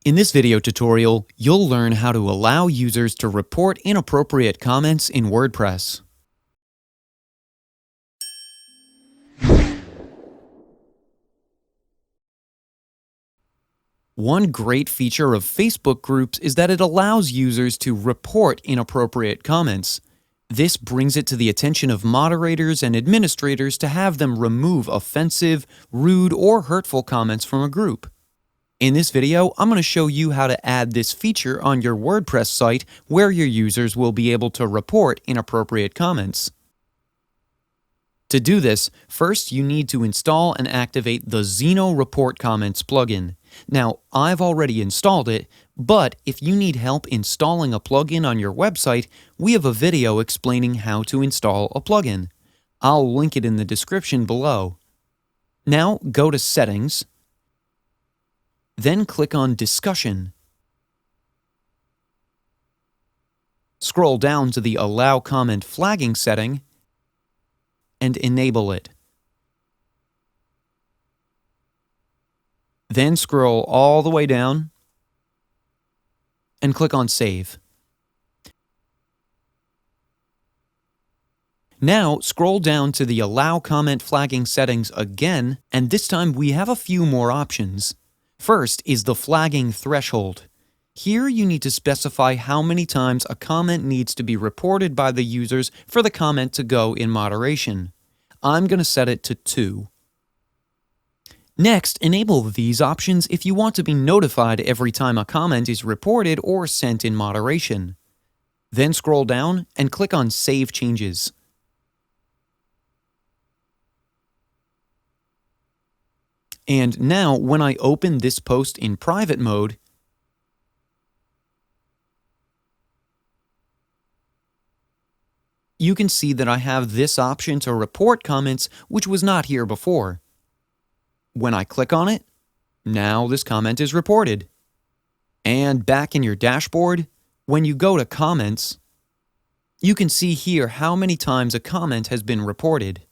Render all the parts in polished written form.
In this video tutorial, you'll learn how to allow users to report inappropriate comments in WordPress. One great feature of Facebook groups is that it allows users to report inappropriate comments. This brings it to the attention of moderators and administrators to have them remove offensive, rude, or hurtful comments from a group. In this video, I'm going to show you how to add this feature on your WordPress site where your users will be able to report inappropriate comments. To do this, first you need to install and activate the Zeno Report Comments plugin. Now, I've already installed it, but if you need help installing a plugin on your website, we have a video explaining how to install a plugin. I'll link it in the description below. Now, go to Settings. Then click on Discussion. Scroll down to the Allow Comment Flagging setting and enable it. Then scroll all the way down and click on Save. Now scroll down to the Allow Comment Flagging settings again, and this time we have a few more options. First is the flagging threshold. Here you need to specify how many times a comment needs to be reported by the users for the comment to go in moderation. I'm going to set it to 2. Next, enable these options if you want to be notified every time a comment is reported or sent in moderation. Then scroll down and click on Save Changes. And now, when I open this post in private mode, you can see that I have this option to report comments, which was not here before. When I click on it, now this comment is reported. And back in your dashboard, when you go to Comments, you can see here how many times a comment has been reported.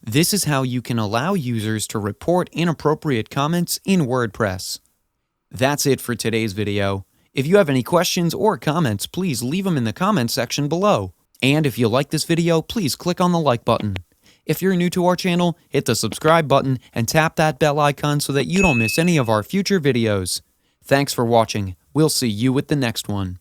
This is how you can allow users to report inappropriate comments in WordPress. That's it for today's video. If you have any questions or comments, please leave them in the comments section below. And if you like this video, please click on the like button. If you're new to our channel, hit the subscribe button and tap that bell icon so that you don't miss any of our future videos. Thanks for watching. We'll see you with the next one.